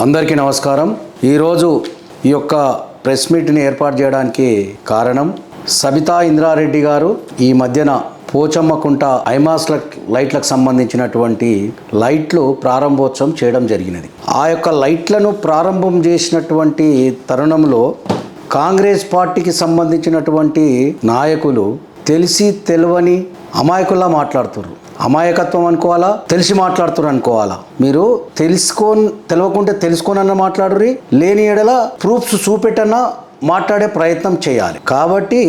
అందరికీ నమస్కారం. ఈరోజు ఈ యొక్క ప్రెస్ మీట్ని ఏర్పాటు చేయడానికి కారణం సబితా ఇంద్రారెడ్డి గారు ఈ మధ్యన పోచమ్మకుంట ఐమాస్ లైట్లకు సంబంధించినటువంటి లైట్లు ప్రారంభోత్సవం చేయడం జరిగినది. ఆ యొక్క లైట్లను ప్రారంభం చేసినటువంటి తరుణంలో కాంగ్రెస్ పార్టీకి సంబంధించినటువంటి నాయకులు తెలిసి తెలియని అమాయకుల్లా మాట్లాడుతున్నారు. అమాయకత్వం అనుకోవాలా, తెలిసి మాట్లాడుతున్నారు అనుకోవాలా? మీరు తెలియకుంటే తెలుసుకోనన్నా మాట్లాడుర్రి, లేని ఎడల ప్రూఫ్స్ చూపెట్టన్నా మాట్లాడే ప్రయత్నం చేయాలి. కాబట్టి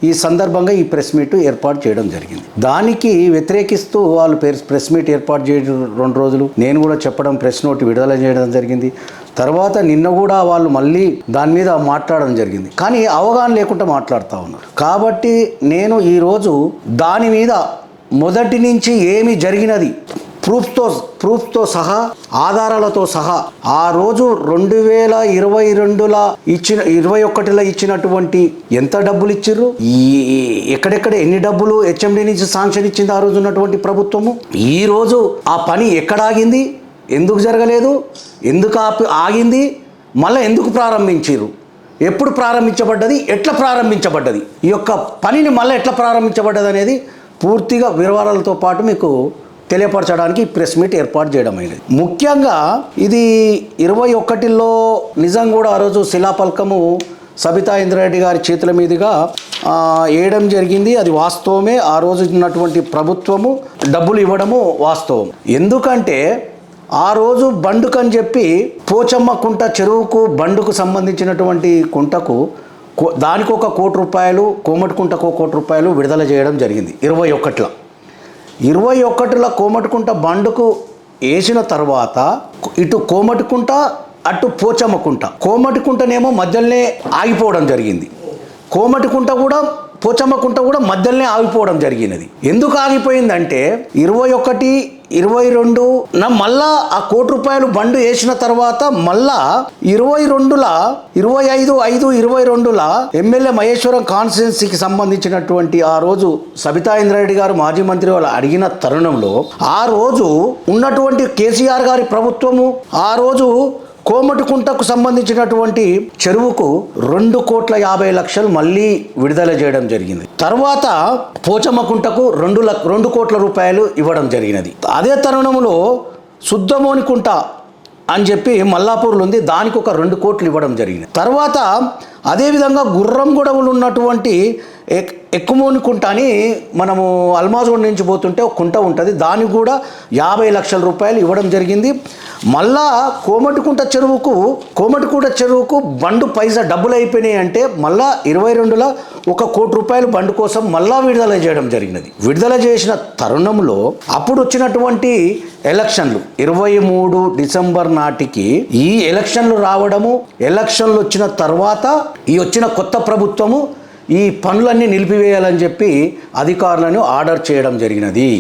ఈ సందర్భంగా ఈ ప్రెస్ మీట్ ఏర్పాటు చేయడం జరిగింది. దానికి వ్యతిరేకిస్తూ వాళ్ళు ప్రెస్ మీట్ ఏర్పాటు చేయడం 2 రోజులు నేను కూడా చెప్పడం, ప్రెస్ నోట్ విడుదల చేయడం జరిగింది. తర్వాత నిన్న కూడా వాళ్ళు మళ్ళీ దాని మీద మాట్లాడడం జరిగింది. కానీ అవగాహన లేకుండా మాట్లాడుతూ ఉన్నారు. కాబట్టి నేను ఈరోజు దాని మీద మొదటి నుంచి ఏమి జరిగినది ప్రూఫ్తో సహా, ఆధారాలతో సహా, ఆ రోజు 2022లో 21లో ఇచ్చినటువంటి ఎంత డబ్బులు ఇచ్చిర్రు, ఎక్కడెక్కడ ఎన్ని డబ్బులు హెచ్ఎండి నుంచి శాంక్షన్ ఇచ్చింది ఆ రోజు ఉన్నటువంటి ప్రభుత్వము, ఈ రోజు ఆ పని ఎక్కడ ఆగింది, ఎందుకు జరగలేదు, ఎందుకు ఆగింది, మళ్ళీ ఎందుకు ప్రారంభించారు, ఎప్పుడు ప్రారంభించబడ్డది, ఎట్లా ప్రారంభించబడ్డది, ఈ యొక్క పనిని మళ్ళీ ఎట్లా ప్రారంభించబడ్డది అనేది పూర్తిగా వివరాలతో పాటు మీకు తెలియపరచడానికి ప్రెస్ మీట్ ఏర్పాటు చేయడం అయినది. ముఖ్యంగా ఇది 21లో నిజం కూడా ఆ రోజు శిలాఫలకము సబితా ఇంద్రారెడ్డి గారి చేతుల మీదుగా వేయడం జరిగింది. అది వాస్తవమే. ఆ రోజు ఉన్నటువంటి ప్రభుత్వము డబ్బులు ఇవ్వడము వాస్తవం. ఎందుకంటే ఆ రోజు బండుకని చెప్పి పోచమ్మ కుంట చెరువుకు బండుకు సంబంధించినటువంటి కుంటకు దానికి ₹1 కోటి, కోమటికుంటకు ₹1 కోటి విడుదల చేయడం జరిగింది 21లో కోమటికుంట బండుకు వేసిన తర్వాత ఇటు కోమటికుంట అటు పోచమ్మకుంట, కోమటికుంటనేమో మధ్యలోనే ఆగిపోవడం జరిగింది, కోమటికుంట కూడా పోచమ్మకుంట కూడా మధ్యలోనే ఆగిపోవడం జరిగినది. ఎందుకు ఆగిపోయిందంటే 21, 22 మళ్ళా ఆ ₹1 కోటి బండు వేసిన తర్వాత మళ్ళా 22లో 25/5/22లో ఎమ్మెల్యే మహేశ్వరం కాన్స్టిట్యున్సీకి సంబంధించినటువంటి ఆ రోజు సబితా ఇంద్రారెడ్డి గారు మాజీ మంత్రి వాళ్ళు అడిగిన తరుణంలో ఆ రోజు ఉన్నటువంటి కేసీఆర్ గారి ప్రభుత్వము ఆ రోజు కోమటికుంటకు సంబంధించినటువంటి చెరువుకు ₹2,50,00,000 మళ్ళీ విడుదల చేయడం జరిగింది. తర్వాత పోచమ్మకుంటకు ₹2 కోట్ల ఇవ్వడం జరిగినది. అదే తరుణంలో శుద్ధమోనికుంట అని చెప్పి మల్లాపూర్లో ఉంది, దానికి ఒక ₹2 కోట్లు ఇవ్వడం జరిగింది. తర్వాత అదేవిధంగా గుర్రంగూడములు ఉన్నటువంటి ఎక్కుమోనికుంట అని మనము అల్మాజ్గూడ నుంచి పోతుంటే ఒక కుంట ఉంటుంది, దానికి కూడా ₹50 లక్షలు ఇవ్వడం జరిగింది. మళ్ళా కోమటికుంట చెరువుకు బండు పైసా డబ్బులు అయిపోయినాయి అంటే మళ్ళా 22లో ₹1 కోటి బండు కోసం మళ్ళా విడుదల చేయడం జరిగినది. విడుదల చేసిన తరుణంలో అప్పుడు వచ్చినటువంటి ఎలక్షన్లు 23 డిసెంబర్ నాటికి ఈ ఎలక్షన్లు రావడము, ఎలక్షన్లు వచ్చిన తర్వాత ఈ వచ్చిన కొత్త ప్రభుత్వము ఈ పనులన్నీ నిలిపివేయాలని చెప్పి అధికారులను ఆర్డర్ చేయడం జరిగినది.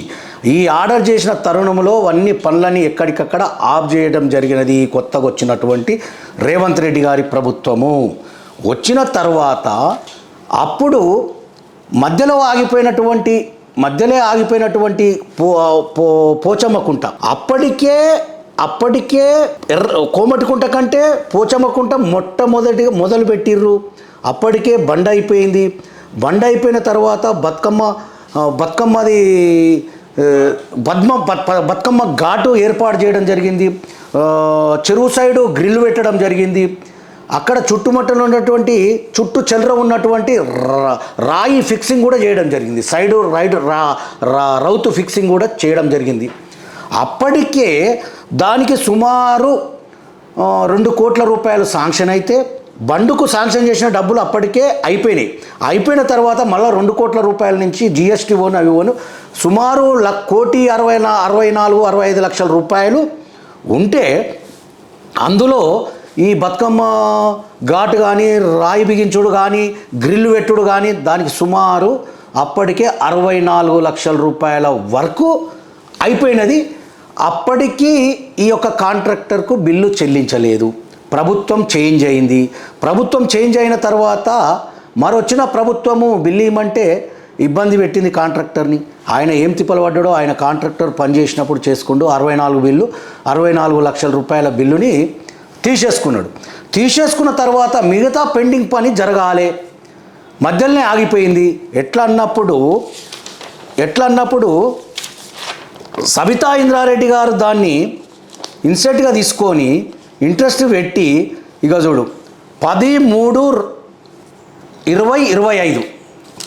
ఈ ఆర్డర్ చేసిన తరుణంలో అన్ని పనులని ఎక్కడికక్కడ ఆఫ్ చేయడం జరిగినది. కొత్తగా వచ్చినటువంటి రేవంత్ రెడ్డి గారి ప్రభుత్వము వచ్చిన తర్వాత అప్పుడు మధ్యలో ఆగిపోయినటువంటి పోచమ్మకుంట అప్పటికే కోమటికుంట కంటే పోచమ్మకుంట మొట్టమొదటిగా మొదలు పెట్టిర్రు. అప్పటికే బండ అయిపోయింది. బండ అయిపోయిన తర్వాత బతుకమ్మ ఘాటు ఏర్పాటు చేయడం జరిగింది. చెరువు సైడు గ్రిల్ పెట్టడం జరిగింది. అక్కడ చుట్టుముట్టలు ఉన్నటువంటి చుట్టూ చెల్లర ఉన్నటువంటి రాయి ఫిక్సింగ్ కూడా చేయడం జరిగింది. సైడు రౌతు ఫిక్సింగ్ కూడా చేయడం జరిగింది. అప్పటికే దానికి సుమారు ₹2 కోట్ల శాంక్షన్ అయితే బండుకు శాంక్షన్ చేసిన డబ్బులు అప్పటికే అయిపోయిన తర్వాత మళ్ళీ ₹2 కోట్ల నుంచి జిఎస్టీ అవి సుమారు ₹1,64,65,00,000 ఉంటే అందులో ఈ బతుకమ్మ ఘాటు కానీ, రాయి బిగించుడు కానీ, గ్రిల్ పెట్టుడు కానీ దానికి సుమారు అప్పటికే ₹64 లక్షల వరకు అయిపోయినది. అప్పటికీ ఈ యొక్క కాంట్రాక్టర్కు బిల్లు చెల్లించలేదు. ప్రభుత్వం చేంజ్ అయింది. ప్రభుత్వం చేంజ్ అయిన తర్వాత మరొచ్చిన ప్రభుత్వము బిల్లు ఇవ్వమంటే ఇబ్బంది పెట్టింది కాంట్రాక్టర్ని. ఆయన ఏం తిప్పలు పడ్డాడో, ఆయన కాంట్రాక్టర్ పనిచేసినప్పుడు చేసుకుంటూ 64 లక్షల రూపాయల బిల్లుని తీసేసుకున్న తర్వాత మిగతా పెండింగ్ పని జరగాలి, మధ్యలోనే ఆగిపోయింది. ఎట్లా అన్నప్పుడు సబితా ఇంద్రారెడ్డి గారు దాన్ని ఇన్సెట్గా తీసుకొని ఇంట్రెస్ట్ పెట్టి ఇక చూడు 13/3/2025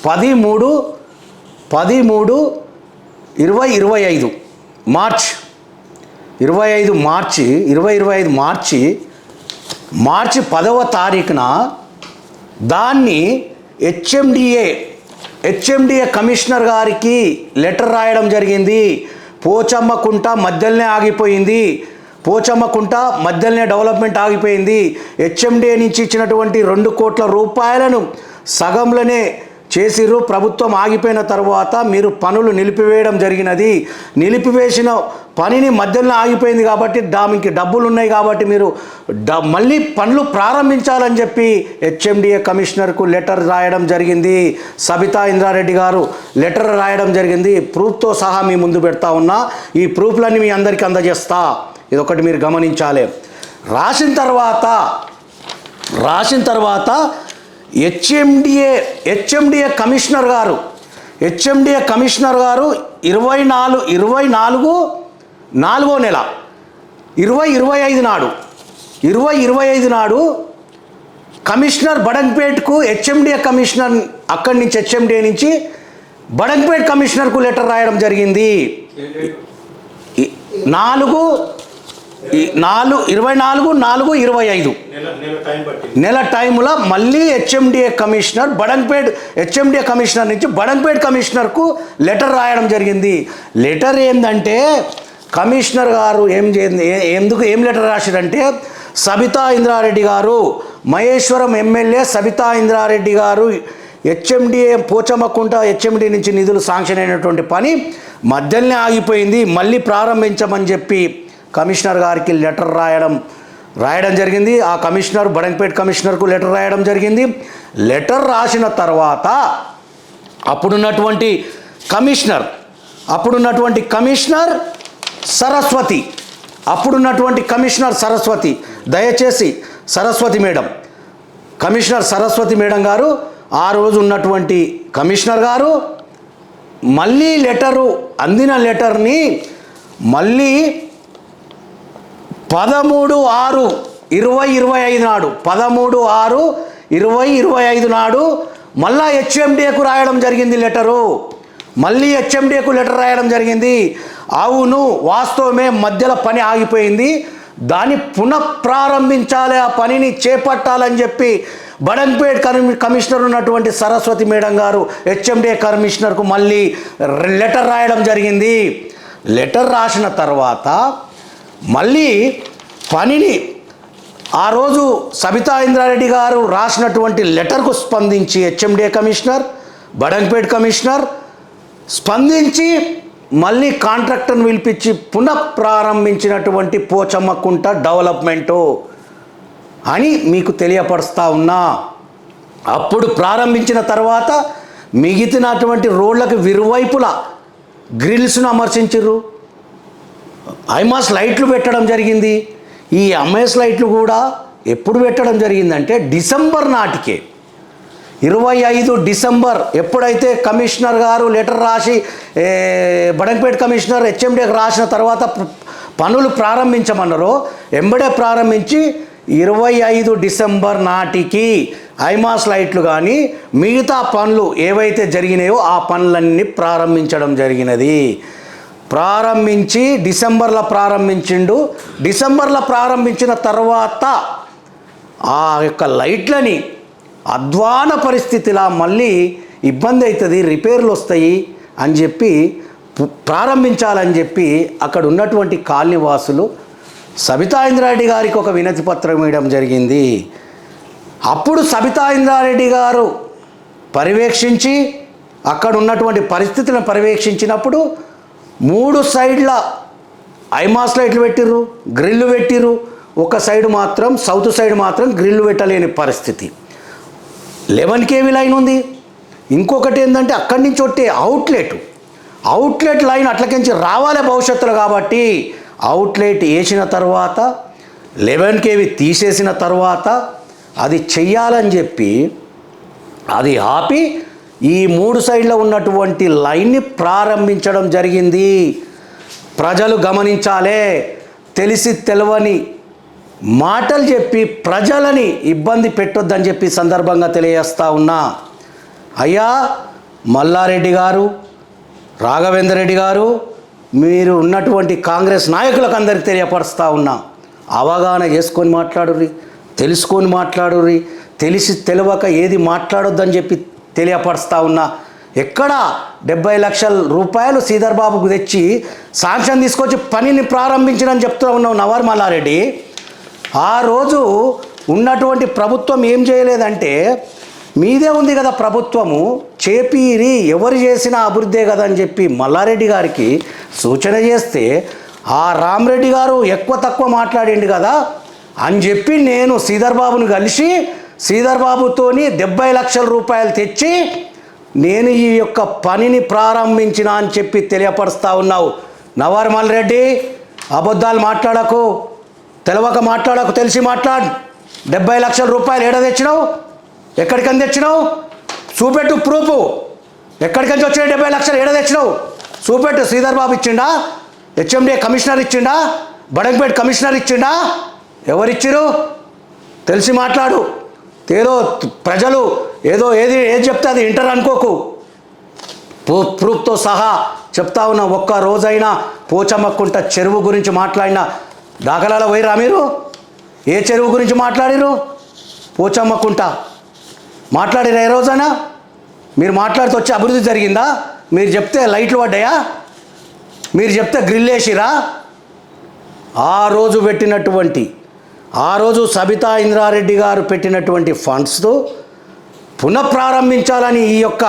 13/3/2025 మార్చ్ 25 మార్చి 2025 మార్చి 10వ తారీఖున దాన్ని హెచ్ఎండిఏ కమిషనర్ గారికి లెటర్ రాయడం జరిగింది. పోచమ్మకుంట మధ్యలోనే ఆగిపోయింది, పోచమ్మకుంట మధ్యలోనే డెవలప్మెంట్ ఆగిపోయింది. హెచ్ఎండిఏ నుంచి ఇచ్చినటువంటి 2 కోట్ల రూపాయలను సగంలోనే చేసిర్రు. ప్రభుత్వం ఆగిపోయిన తర్వాత మీరు పనులు నిలిపివేయడం జరిగినది. నిలిపివేసిన పనిని మధ్యలో ఆగిపోయింది కాబట్టి దానికి డబ్బులు ఉన్నాయి కాబట్టి మీరు మళ్ళీ పనులు ప్రారంభించాలని చెప్పి హెచ్ఎండిఏ కమిషనర్కు లెటర్ రాయడం జరిగింది. సబితా ఇంద్రారెడ్డి గారు లెటర్ రాయడం జరిగింది. ప్రూఫ్తో సహా మీ ముందు పెడతా ఉన్నా. ఈ ప్రూఫ్లన్నీ మీ అందరికీ అందజేస్తా. ఇదొకటి మీరు గమనించాలి. రాసిన తర్వాత హెచ్ఎండిఏ కమిషనర్ గారు 24/4/2025 నెల 2025 నాడు కమిషనర్ బడంగ్పేట్కు హెచ్ఎండిఏ కమిషనర్ అక్కడి నుంచి హెచ్ఎండిఏ నుంచి బడంగ్పేట్ కమిషనర్కు లెటర్ రాయడం జరిగింది. 24/4/2025 నెల టైంలో మళ్ళీ హెచ్ఎండిఏ కమిషనర్ నుంచి బడంగ్పేట్ కమిషనర్కు లెటర్ రాయడం జరిగింది. లెటర్ ఏంటంటే కమిషనర్ గారు ఏం లెటర్ రాశారంటే సబితా ఇంద్రారెడ్డి గారు, మహేశ్వరం ఎమ్మెల్యే సబితా ఇంద్రారెడ్డి గారు హెచ్ఎండిఏ పోచమ్మకుంట హెచ్ఎండిఏ నుంచి నిధులు శాంక్షన్ అయినటువంటి పని మధ్యలోనే ఆగిపోయింది, మళ్ళీ ప్రారంభించమని చెప్పి కమిషనర్ గారికి లెటర్ రాయడం జరిగింది. ఆ కమిషనర్ బడంగ్పేట్ కమిషనర్కు లెటర్ రాయడం జరిగింది. లెటర్ రాసిన తర్వాత అప్పుడున్నటువంటి కమిషనర్ సరస్వతి దయచేసి కమిషనర్ సరస్వతి మేడం గారు, ఆ రోజు ఉన్నటువంటి కమిషనర్ గారు మళ్ళీ అందిన లెటర్ని మళ్ళీ 13/6/2025 నాడు మళ్ళా హెచ్ఎండిఏకు రాయడం జరిగింది. లెటర్ రాయడం జరిగింది. అవును, వాస్తవమే, మధ్యలో పని ఆగిపోయింది, దాన్ని పునఃప్రారంభించాలి, ఆ పనిని చేపట్టాలని చెప్పి బడంగ్పేట్ కమిషనర్ ఉన్నటువంటి సరస్వతి మేడం గారు హెచ్ఎండిఏ కమిషనర్కు మళ్ళీ లెటర్ రాయడం జరిగింది. లెటర్ రాసిన తర్వాత మళ్ళీ పనిని ఆ రోజు సబితా ఇంద్రారెడ్డి గారు రాసినటువంటి లెటర్కు స్పందించి హెచ్ఎండిఏ కమిషనర్, బడంగ్పేట్ కమిషనర్ స్పందించి మళ్ళీ కాంట్రాక్టర్ను పిలిపించి పునఃప్రారంభించినటువంటి పోచమ్మకుంట డెవలప్మెంటు అని మీకు తెలియపరుస్తూ ఉన్నా. అప్పుడు ప్రారంభించిన తర్వాత మిగిలినటువంటి రోడ్లకు ఇరువైపులా గ్రిల్స్ను అమర్చించారు, ఐమాస్ లైట్లు పెట్టడం జరిగింది. ఈ ఐమాస్ లైట్లు కూడా ఎప్పుడు పెట్టడం జరిగిందంటే డిసెంబర్ నాటికే, 25 డిసెంబర్ ఎప్పుడైతే కమిషనర్ గారు లెటర్ రాసి బడంగ్పేట్ కమిషనర్ హెచ్ఎండిఏకి రాసిన తర్వాత పనులు ప్రారంభించమన్నారో ఎంబడే ప్రారంభించి 25 డిసెంబర్ నాటికి ఐమాస్ లైట్లు కానీ మిగతా పనులు ఏవైతే జరిగినాయో ఆ పనులన్నీ ప్రారంభించడం జరిగినది. ప్రారంభించి డిసెంబర్లో ప్రారంభించిన తర్వాత ఆ యొక్క లైట్లని అధ్వాన పరిస్థితిలా మళ్ళీ ఇబ్బంది అవుతుంది, రిపేర్లు వస్తాయి అని చెప్పి ప్రారంభించాలని చెప్పి అక్కడ ఉన్నటువంటి కాలనీ వాసులు సబితా ఇంద్రారెడ్డి గారికి ఒక వినతి పత్రం ఇవ్వడం జరిగింది. అప్పుడు సబితా ఇంద్రారెడ్డి గారు పర్యవేక్షించి అక్కడ ఉన్నటువంటి పరిస్థితులను పర్యవేక్షించినప్పుడు 3 సైడ్ల ఐమాస్ లైట్లు పెట్టిర్రు, గ్రిల్లు పెట్టిర్రు. ఒక సైడ్ మాత్రం సౌత్ సైడ్ మాత్రం గ్రిల్లు పెట్టలేని పరిస్థితి. 11 kV లైన్ ఉంది. ఇంకొకటి ఏంటంటే అక్కడి నుంచి వచ్చే అవుట్లెట్ లైన్ అట్లకించి రావాలి భవిష్యత్తులో కాబట్టి అవుట్లెట్ వేసిన తర్వాత 11 kV తీసేసిన తర్వాత అది చెయ్యాలని చెప్పి అది ఆపి ఈ 3 సైడ్లో ఉన్నటువంటి లైన్ని ప్రారంభించడం జరిగింది. ప్రజలు గమనించాలే. తెలిసి తెలవని మాటలు చెప్పి ప్రజలని ఇబ్బంది పెట్టొద్దని చెప్పి సందర్భంగా తెలియజేస్తా ఉన్నా. అయ్యా మల్లారెడ్డి గారు, రాఘవేంద్ర రెడ్డి గారు, మీరు ఉన్నటువంటి కాంగ్రెస్ నాయకులకు అందరికీ తెలియపరుస్తూ ఉన్నా, అవగాహన చేసుకొని మాట్లాడుర్రి, తెలుసుకొని మాట్లాడుర్రి. తెలిసి తెలియక ఏది మాట్లాడొద్దని చెప్పి తెలియపరుస్తూ ఉన్నా. ఎక్కడ 70 లక్షల రూపాయలు శ్రీధర్ బాబుకు తెచ్చి శాంక్షన్ తీసుకొచ్చి పనిని ప్రారంభించడని చెప్తూ ఉన్నావు నవార్ మల్లారెడ్డి. ఆ రోజు ఉన్నటువంటి ప్రభుత్వం ఏం చేయలేదంటే, మీదే ఉంది కదా ప్రభుత్వము, చేపీరి ఎవరు చేసిన అభివృద్ధే కదా అని చెప్పి మల్లారెడ్డి గారికి సూచన చేస్తే ఆ రామరెడ్డి గారు ఎక్కువ తక్కువ మాట్లాడిండు కదా అని చెప్పి నేను శ్రీధర్ బాబును కలిసి శ్రీధర్ బాబుతోని 70 లక్షల రూపాయలు తెచ్చి నేను ఈ యొక్క పనిని ప్రారంభించిన అని చెప్పి తెలియపరుస్తూ ఉన్నావు. నవార్ మల్లారెడ్డి, అబద్ధాలు మాట్లాడకు, తెలవక మాట్లాడకు, తెలిసి మాట్లాడు. 70 లక్షల రూపాయలు ఏడ తెచ్చినావు? ఎక్కడికని తెచ్చినావు? చూపెట్టు ప్రూఫ్. ఎక్కడికని వచ్చిన 70 లక్షలు ఏడ తెచ్చినావు? చూపెట్టు. శ్రీధర్ బాబు ఇచ్చిండా? హెచ్ఎండిఏ కమిషనర్ ఇచ్చిండా? బడంగపేట కమిషనర్ ఇచ్చిండా? ఎవరిచ్చిరు? తెలిసి మాట్లాడు. ఏదో ప్రజలు ఏది చెప్తే అది ఇంటర్ అనుకోకు. ప్రూఫ్తో సహా చెప్తా ఉన్నా. ఒక్క రోజైనా పోచమ్మకుంట చెరువు గురించి మాట్లాడిన దాఖలాలు పోయిరా మీరు? ఏ చెరువు గురించి మాట్లాడిరు? పోచమ్మకుంట మాట్లాడిరా ఏ రోజైనా? మీరు మాట్లాడితే వచ్చి అభివృద్ధి జరిగిందా? మీరు చెప్తే లైట్లు పడ్డాయా? మీరు చెప్తే గ్రిల్ వేసిరా? ఆ రోజు సబితా ఇంద్రారెడ్డి గారు పెట్టినటువంటి ఫండ్స్తో పునఃప్రారంభించాలని ఈ యొక్క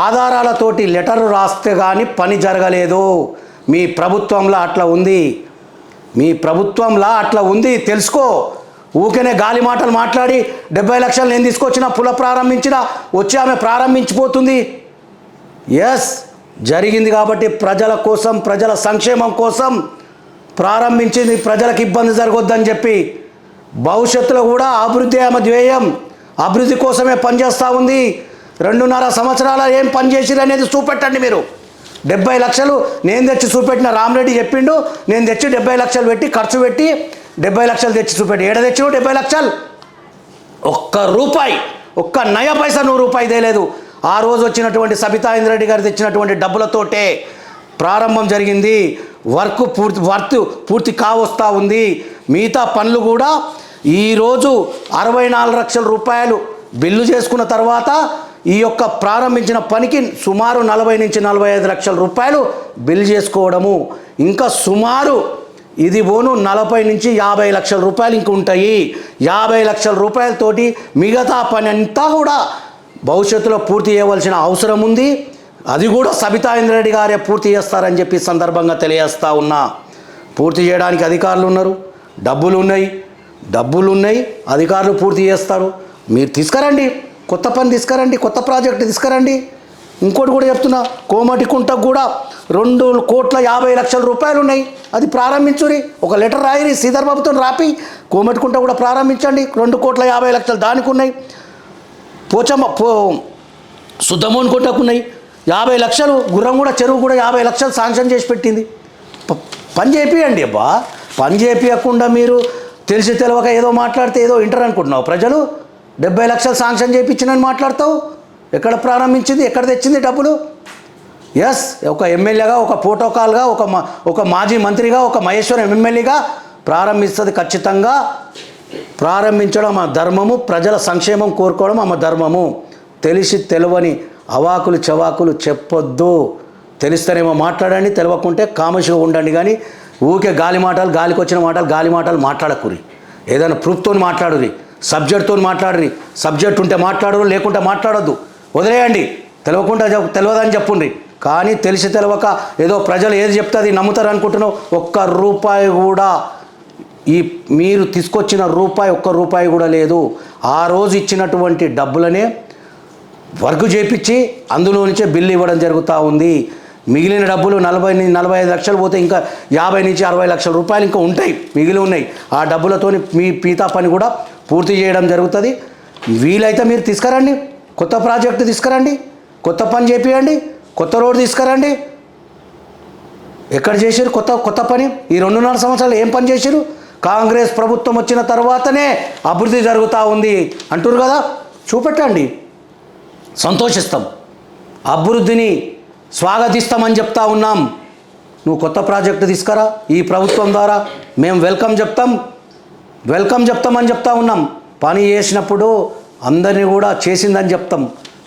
ఆధారాలతోటి లెటర్ రాస్తే కానీ పని జరగలేదు. మీ ప్రభుత్వంలో అట్లా ఉంది. తెలుసుకో. ఊకనే గాలి మాటలు మాట్లాడి 70 లక్షలు నేను తీసుకొచ్చిన పునఃప్రారంభించిన వచ్చి ఆమె ప్రారంభించిపోతుంది. ఎస్, జరిగింది కాబట్టి ప్రజల కోసం, ప్రజల సంక్షేమం కోసం ప్రారంభించింది. ప్రజలకు ఇబ్బంది జరగొద్దని చెప్పి భవిష్యత్తులో కూడా అభివృద్ధి ఆమె ధ్యేయం. అభివృద్ధి కోసమే పనిచేస్తూ ఉంది. 2.5 సంవత్సరాల ఏం పని చేసిరు అనేది చూపెట్టండి మీరు. 70 లక్షలు నేను తెచ్చి చూపెట్టిన రామరెడ్డి చెప్పిండు. నేను తెచ్చి 70 లక్షలు పెట్టి ఖర్చు పెట్టి 70 లక్షలు తెచ్చి చూపెట్టి ఏడ తెచ్చినావు 70 లక్షలు? ఒక్క రూపాయి, ఒక్క నయ పైసా రూపాయి తేలేదు. ఆ రోజు వచ్చినటువంటి సబితా ఇంద్రారెడ్డి గారు తెచ్చినటువంటి డబ్బులతోటే ప్రారంభం జరిగింది. వర్క్ పూర్తి కావస్తా ఉంది. మిగతా పనులు కూడా ఈరోజు 64 లక్షల రూపాయలు బిల్లు చేసుకున్న తర్వాత ఈ యొక్క ప్రారంభించిన పనికి సుమారు 40 నుంచి 45 లక్షల రూపాయలు బిల్ చేసుకోవడము, ఇంకా సుమారు ఇది పోను 40 నుంచి 50 లక్షల రూపాయలు ఇంక ఉంటాయి. 50 లక్షల రూపాయలతోటి మిగతా పని అంతా కూడా భవిష్యత్తులో పూర్తి చేయవలసిన అవసరం ఉంది. అది కూడా సబితా ఇంద్రారెడ్డి గారే పూర్తి చేస్తారని చెప్పి సందర్భంగా తెలియజేస్తూ ఉన్నా. పూర్తి చేయడానికి అధికారులు ఉన్నారు, డబ్బులు ఉన్నాయి, అధికారులు పూర్తి చేస్తారు. మీరు తీసుకురండి, కొత్త పని తీసుకురండి, కొత్త ప్రాజెక్టు తీసుకురండి. ఇంకోటి కూడా చెప్తున్నా, కోమటికుంటకు కూడా 2,50,00,000 రూపాయలు ఉన్నాయి. అది ప్రారంభించురి. ఒక లెటర్ రాయిరి శ్రీధర్ బాబుతో రాపి కోమటికుంట కూడా ప్రారంభించండి. 2,50,00,000 దానికి ఉన్నాయి. సుద్దమోన్ కుంటకు ఉన్నాయి 50 లక్షలు. గుర్రంగూడ చెరువు కూడా 50 లక్షలు శాంక్షన్ చేసి పెట్టింది. పని చేపియండి అబ్బా. పని చేపియకుండా మీరు తెలిసి తెలవక ఏదో మాట్లాడితే ఏదో ఇంటర్ అనుకుంటున్నావు. ప్రజలు 70 లక్షలు శాంక్షన్ చేయించినని మాట్లాడతావు. ఎక్కడ ప్రారంభించింది, ఎక్కడ తెచ్చింది డబ్బులు? ఎస్, ఒక ఎమ్మెల్యేగా, ఒక ప్రోటోకాల్గా, ఒక మాజీ మంత్రిగా, ఒక మహేశ్వరం ఎమ్మెల్యేగా ప్రారంభిస్తుంది. ఖచ్చితంగా ప్రారంభించడం మా ధర్మము. ప్రజల సంక్షేమం కోరుకోవడం మా ధర్మము. తెలిసి తెలవని అవాకులు చవాకులు చెప్పొద్దు. తెలిస్తేనేమో మాట్లాడండి, తెలవకుంటే కామషిగా ఉండండి. కానీ ఊకే గాలికి వచ్చిన మాటలు మాట్లాడకురి. ఏదైనా ప్రూఫ్తో మాట్లాడురి, సబ్జెక్ట్తో మాట్లాడురి. సబ్జెక్ట్ ఉంటే మాట్లాడు, లేకుంటే మాట్లాడొద్దు, వదిలేయండి. తెలియదని చెప్పుండ్రి. కానీ తెలిసి తెలవక ఏదో ప్రజలు ఏది చెప్తే అది నమ్ముతారు అనుకుంటున్నావు. ఒక్క రూపాయి కూడా మీరు తీసుకొచ్చిన ఒక్క రూపాయి కూడా లేదు. ఆ రోజు ఇచ్చినటువంటి డబ్బులనే వర్క్ చేపించి అందులో నుంచే బిల్లు ఇవ్వడం జరుగుతూ ఉంది. మిగిలిన డబ్బులు 40-45 లక్షలు పోతే ఇంకా 50-60 లక్షల రూపాయలు ఇంకా ఉంటాయి, మిగిలి ఉన్నాయి. ఆ డబ్బులతోని మీ పీతా పని కూడా పూర్తి చేయడం జరుగుతుంది. వీలైతే మీరు తీసుకురండి, కొత్త ప్రాజెక్టు తీసుకురండి, కొత్త పని చేపియండి, కొత్త రోడ్డు తీసుకురండి. ఎక్కడ చేశారు కొత్త పని? ఈ 2.5 సంవత్సరాలు ఏం పని చేశారు? కాంగ్రెస్ ప్రభుత్వం వచ్చిన తర్వాతనే అభివృద్ధి జరుగుతూ ఉంది అంటారు కదా, చూపెట్టండి, సంతోషిస్తాం, అభివృద్ధిని స్వాగతిస్తామని చెప్తా ఉన్నాం. నువ్వు కొత్త ప్రాజెక్టు తీసుకురా, ఈ ప్రభుత్వం ద్వారా మేము వెల్కమ్ చెప్తామని చెప్తా ఉన్నాం. పని చేసినప్పుడు అందరినీ కూడా చేసిందని చెప్తాం,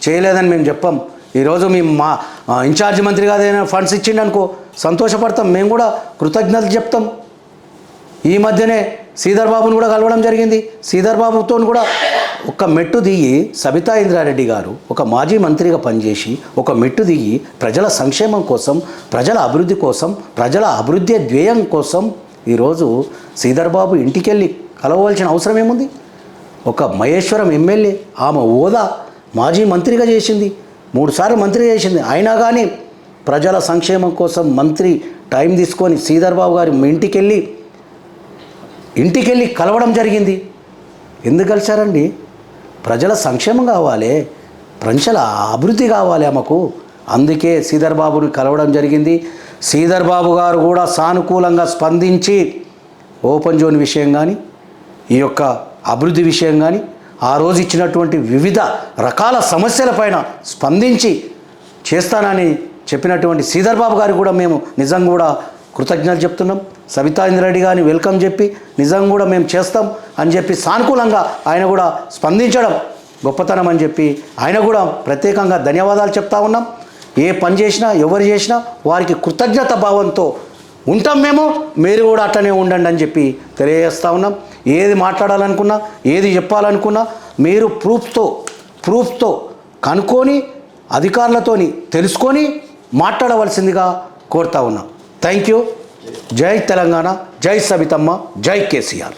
చేయలేదని మేము చెప్పాం. ఈరోజు మా ఇన్ఛార్జ్ మంత్రి గారు ఏదైనా ఫండ్స్ ఇచ్చిండనుకో సంతోషపడతాం, మేము కూడా కృతజ్ఞతలు చెప్తాం. ఈ మధ్యనే శ్రీధర్ బాబుని కూడా కలవడం జరిగింది. శ్రీధర్ బాబుతో కూడా ఒక మెట్టు దిగి సబితా ఇంద్రారెడ్డి గారు ఒక మాజీ మంత్రిగా పనిచేసి ఒక మెట్టు దిగి ప్రజల సంక్షేమం కోసం, ప్రజల అభివృద్ధి కోసం, ప్రజల అభివృద్ధి ధ్యేయం కోసం ఈరోజు శ్రీధర్ బాబు ఇంటికెళ్ళి కలవవలసిన అవసరం ఏముంది? ఒక మహేశ్వరం ఎమ్మెల్యే, ఆమె హోదా మాజీ మంత్రిగా చేసింది, 3 సార్లు మంత్రి చేసింది. అయినా కానీ ప్రజల సంక్షేమం కోసం మంత్రి టైం తీసుకొని శ్రీధర్ బాబు గారి ఇంటికెళ్ళి కలవడం జరిగింది. ఎందుకు కలిశారండి? ప్రజల సంక్షేమం కావాలి, ప్రజల అభివృద్ధి కావాలి ఆమెకు. అందుకే శ్రీధర్ బాబుని కలవడం జరిగింది. శ్రీధర్ బాబు గారు కూడా సానుకూలంగా స్పందించి ఓపెన్ జోన్ విషయం కానీ, ఈ యొక్క అభివృద్ధి విషయం కానీ, ఆ రోజు ఇచ్చినటువంటి వివిధ రకాల సమస్యలపైన స్పందించి చేస్తానని చెప్పినటువంటి శ్రీధర్ బాబు గారికి కూడా మేము నిజంగా కూడా కృతజ్ఞతలు చెప్తున్నాం. సబితా ఇంద్రారెడ్డి గారిని వెల్కమ్ చెప్పి నిజంగా కూడా మేము చేస్తాం అని చెప్పి సానుకూలంగా ఆయన కూడా స్పందించడం గొప్పతనం అని చెప్పి ఆయన కూడా ప్రత్యేకంగా ధన్యవాదాలు చెప్తా ఉన్నాం. ఏ పని చేసినా ఎవరు చేసినా వారికి కృతజ్ఞత భావంతో ఉంటాం మేము, మీరు కూడా అట్లనే ఉండండి అని చెప్పి తెలియజేస్తూ ఉన్నాం. ఏది మాట్లాడాలనుకున్నా, ఏది చెప్పాలనుకున్నా మీరు ప్రూఫ్తో కనుక్కొని అధికారులతోని తెలుసుకొని మాట్లాడవలసిందిగా కోరుతా ఉన్నాం. Thank you. జై తెలంగాణ, జై సబితమ్మ, జై కేసీఆర్.